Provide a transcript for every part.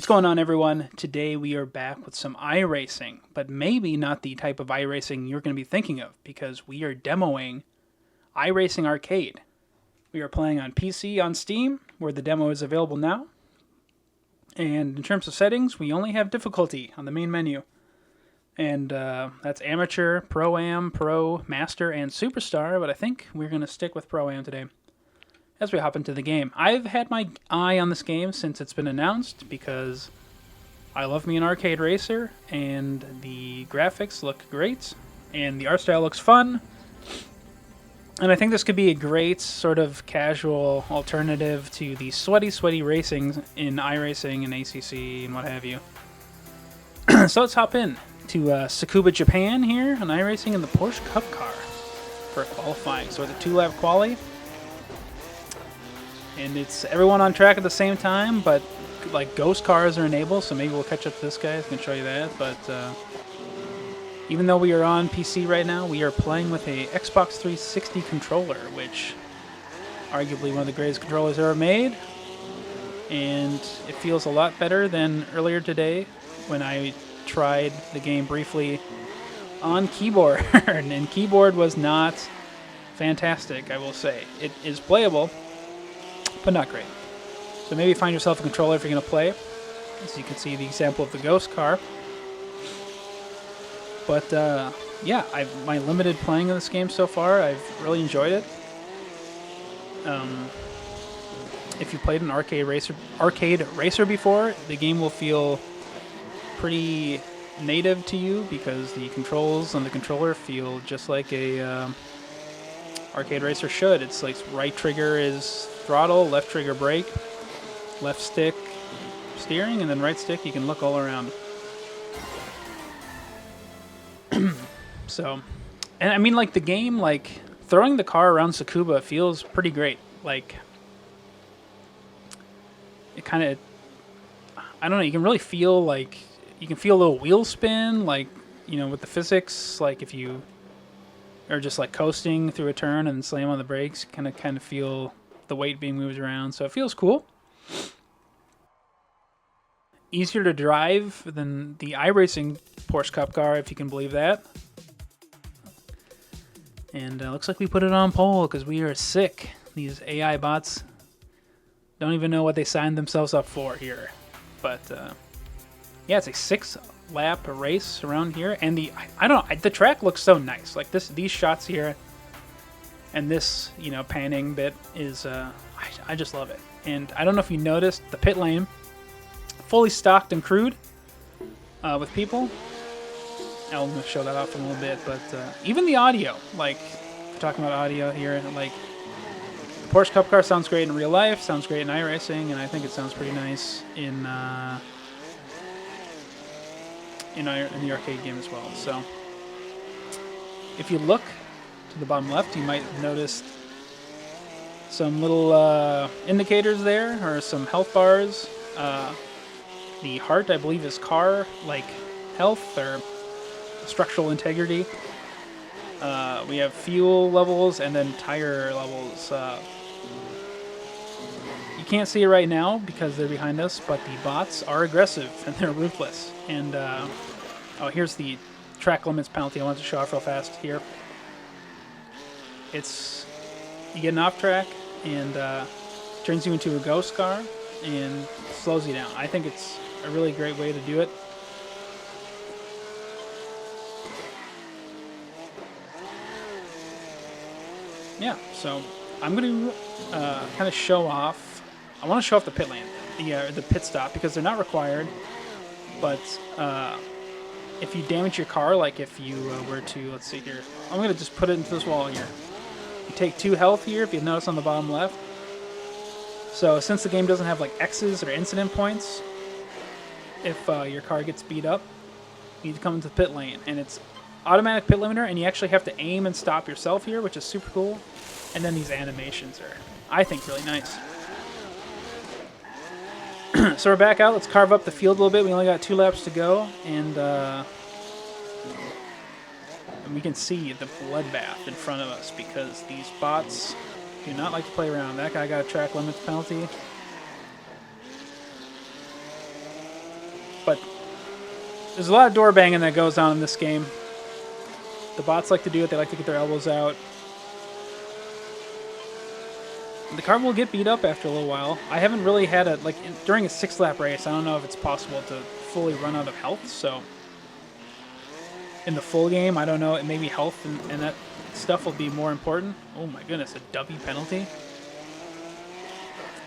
going on, everyone? Today we are back with some iRacing, but maybe not the type of iRacing you're going to be thinking of, because we are demoing iRacing Arcade. We are playing on PC on Steam, where the demo is available now. And in terms of settings, we only have difficulty on the main menu. And that's Amateur, Pro-Am, Pro, Master, and Superstar, but I think we're going to stick with Pro-Am today as we hop into the game. I've had my eye on this game since it's been announced because I love me an arcade racer, and the graphics look great, and the art style looks fun. And I think this could be a great sort of casual alternative to the sweaty racing in iRacing and ACC and what have you. So let's hop in to Tsukuba, Japan here on iRacing in the Porsche Cup car for qualifying. So it's a 2-lap quali. And it's everyone on track at the same time, but like ghost cars are enabled, so maybe we'll catch up to this guy. I can show you that. But even though we are on PC right now, we are playing with a Xbox 360 controller, which arguably one of the greatest controllers ever made. And it feels a lot better than earlier today when I tried the game briefly on keyboard. And keyboard was not fantastic, I will say. It is playable, but not great. So maybe find yourself a controller if you're going to play. As you can see the example of the ghost car. But yeah, my limited playing of this game so far, I've really enjoyed it. If you played an arcade racer before, the game will feel pretty native to you because the controls on the controller feel just like a arcade racer should. It's like right trigger is throttle, left trigger brake, left stick steering, and then right stick you can look all around. So, and I mean, like, the game, like, throwing the car around Tsukuba feels pretty great. Like, it kind of, I don't know, you can really feel, like, you can feel a little wheel spin, like, you know, with the physics, like, if you are just, like, coasting through a turn and slam on the brakes, kind of feel the weight being moved around, so it feels cool. Easier to drive than the iRacing Porsche Cup car, if you can believe that. And looks like we put it on pole because we are sick. These AI bots don't even know what they signed themselves up for here. But yeah, it's a 6-lap race around here, and the track looks so nice. Like these shots here, and this panning bit is I just love it. And I don't know if you noticed the pit lane, fully stocked and crewed with people. I'm going to show that off in a little bit, but even the audio, like, we're talking about audio here, like, the Porsche Cup car sounds great in real life, sounds great in iRacing, and I think it sounds pretty nice in the arcade game as well. So, if you look to the bottom left, you might have noticed some little indicators there, or some health bars. The heart, I believe, is car, like, health, or structural integrity. We have fuel levels and then tire levels. You can't see it right now because they're behind us, but the bots are aggressive and they're ruthless. And oh, here's the track limits penalty I want to show off real fast here. It's, you get an off track and turns you into a ghost car and slows you down. I think it's a really great way to do it. Yeah, so I'm going to kind of show off. I want to show off the pit lane, the pit stop, because they're not required. But if you damage your car, like if you were to, let's see here, I'm going to just put it into this wall here. You take 2 health here, if you notice on the bottom left. So since the game doesn't have like X's or incident points, if your car gets beat up, you need to come into the pit lane, and it's automatic pit limiter, and you actually have to aim and stop yourself here, which is super cool. And then these animations are, I think, really nice. So we're back out. Let's carve up the field a little bit. We only got 2 laps to go, and we can see the bloodbath in front of us because these bots do not like to play around. That guy got a track limits penalty. but there's a lot of door banging that goes on in this game. The bots like to do it. They like to get their elbows out. The car will get beat up after a little while. I haven't really had a, during a 6-lap race, I don't know if it's possible to fully run out of health, so in the full game, I don't know, maybe health and that stuff will be more important. Oh my goodness, a W penalty?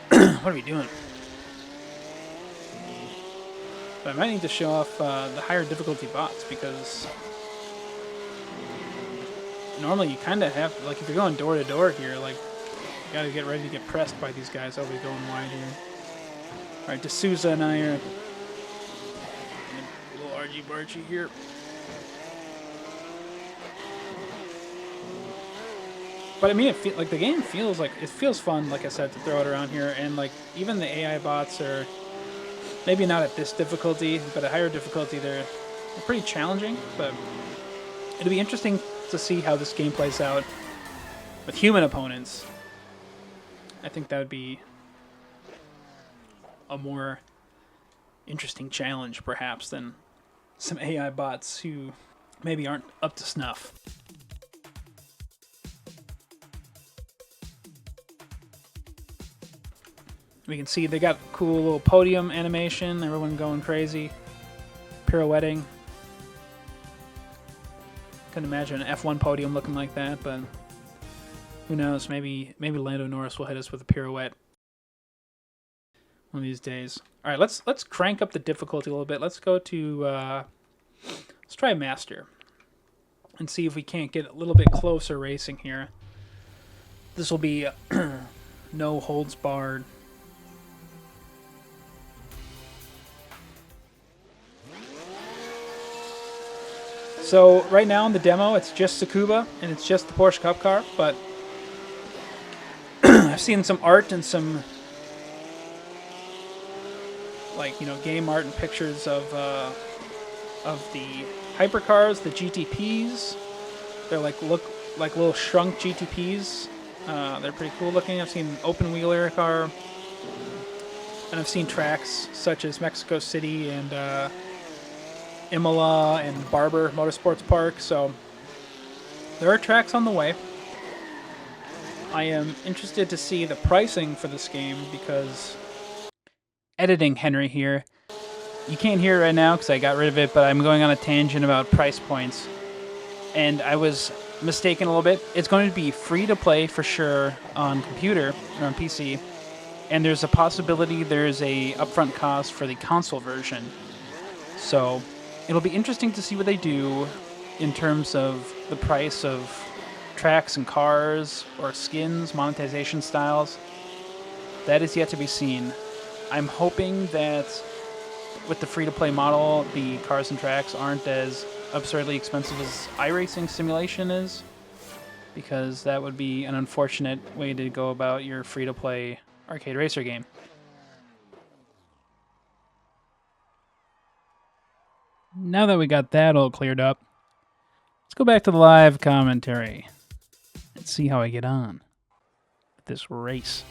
What are we doing? But I might need to show off the higher difficulty bots, because normally you kind of have, like, if you're going door to door here, like, you gotta get ready to get pressed by these guys. I'll be going wide here. Alright, D'Souza and I are a little argy-bargy here. But I mean, the game feels like, it feels fun, like I said, to throw it around here, and like even the AI bots are maybe not at this difficulty, but at higher difficulty they're pretty challenging. But it'll be interesting to see how this game plays out with human opponents. I think that would be a more interesting challenge, perhaps, than some AI bots who maybe aren't up to snuff. We can see they got a cool little podium animation, everyone going crazy, pirouetting. Couldn't imagine an F1 podium looking like that, but who knows? Maybe Lando Norris will hit us with a pirouette one of these days. All right, let's crank up the difficulty a little bit. Let's go to let's try Master and see if we can't get a little bit closer racing here. This will be no holds barred. So right now in the demo, it's just Tsukuba and it's just the Porsche Cup car, but I've seen some art and some, like, you know, game art and pictures of the hypercars, the GTPs. They're look like little shrunk GTPs. They're pretty cool looking. I've seen open wheel air car, and I've seen tracks such as Mexico City and Imola and Barber Motorsports Park. So there are tracks on the way. I am interested to see the pricing for this game, because editing Henry here. You can't hear it right now because I got rid of it, but I'm going on a tangent about price points. And I was mistaken a little bit. It's going to be free to play for sure on computer or on PC. And there's a possibility there's a upfront cost for the console version. So it'll be interesting to see what they do in terms of the price of tracks and cars or skins, monetization styles. That is yet to be seen. I'm hoping that with the free-to-play model, the cars and tracks aren't as absurdly expensive as iRacing Simulation is, because that would be an unfortunate way to go about your free-to-play arcade racer game. Now that we got that all cleared up, let's go back to the live commentary and see how I get on with this race.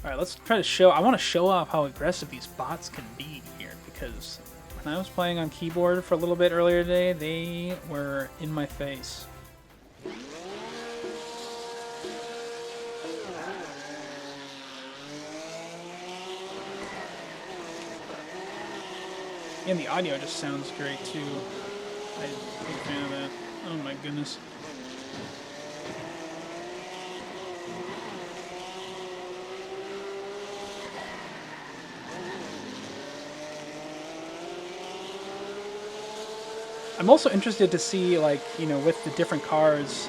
All right, let's try to show... I want to show off how aggressive these bots can be here, because when I was playing on keyboard for a little bit earlier today, they were in my face. And the audio just sounds great too. I'm a big fan of that. Oh my goodness. I'm also interested to see, like, you know, with the different cars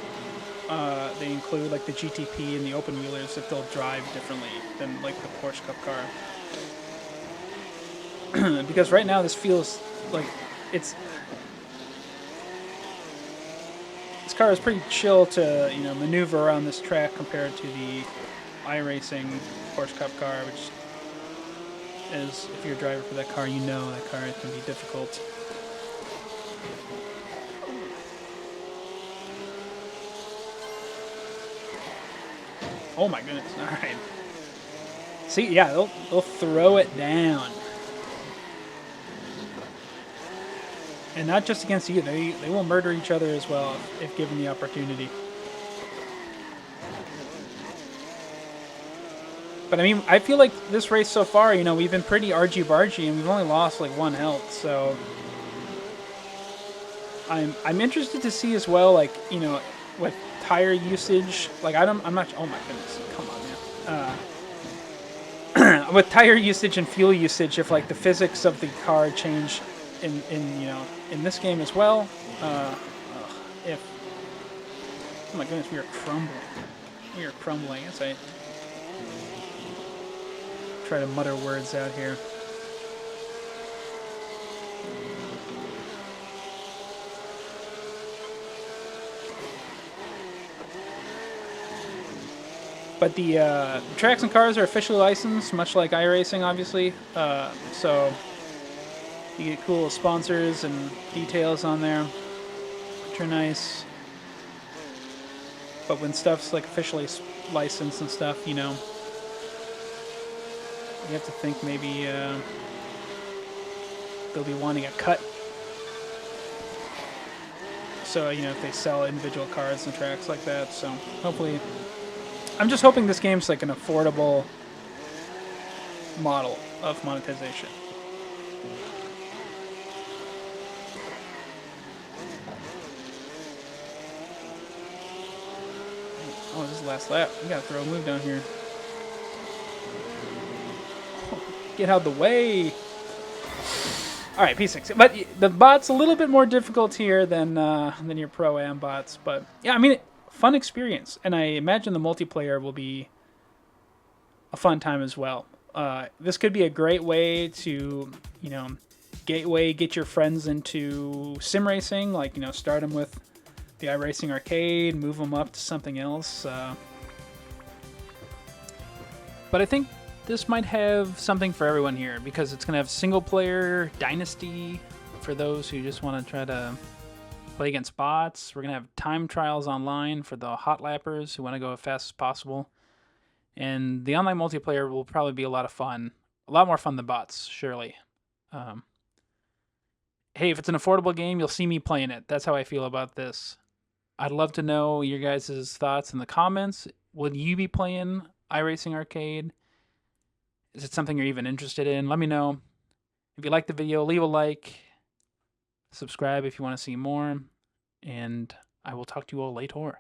they include, like the GTP and the open wheelers, if they'll drive differently than like the Porsche Cup car. Because right now this feels like this car is pretty chill to, you know, maneuver around this track compared to the iRacing Porsche Cup car, which is, if you're a driver for that car, you know that car can be difficult. Oh my goodness! All right. See, yeah, they'll throw it down. And not just against you, they will murder each other as well if given the opportunity. But I mean, I feel like this race so far, we've been pretty argy-bargy and we've only lost like 1 health, so I'm interested to see as well, like, with tire usage, like I'm not, oh my goodness, come on, man. With tire usage and fuel usage, if like the physics of the car change in this game as well, if, oh my goodness, we are crumbling as I try to mutter words out here. But the tracks and cars are officially licensed, much like iRacing, obviously. So you get cool sponsors and details on there, which are nice. But when stuff's like officially licensed and stuff, you have to think maybe they'll be wanting a cut. So, if they sell individual cars and tracks like that. So hopefully, I'm just hoping this game's like an affordable model of monetization. Oh, this is the last lap. We gotta throw a move down here. Get out of the way. All right, P6. But the bot's a little bit more difficult here than your Pro-Am bots. But yeah, I mean, fun experience. And I imagine the multiplayer will be a fun time as well. This could be a great way to, get your friends into sim racing. Like, start them with the iRacing arcade, move them up to something else. But I think this might have something for everyone here because it's going to have single player dynasty for those who just want to try to play against bots. We're going to have time trials online for the hot lappers who want to go as fast as possible. And the online multiplayer will probably be a lot of fun. A lot more fun than bots, surely. Hey, if it's an affordable game, you'll see me playing it. That's how I feel about this. I'd love to know your guys' thoughts in the comments. Will you be playing iRacing Arcade? Is it something you're even interested in? Let me know. If you like the video, leave a like. Subscribe if you want to see more. And I will talk to you all later.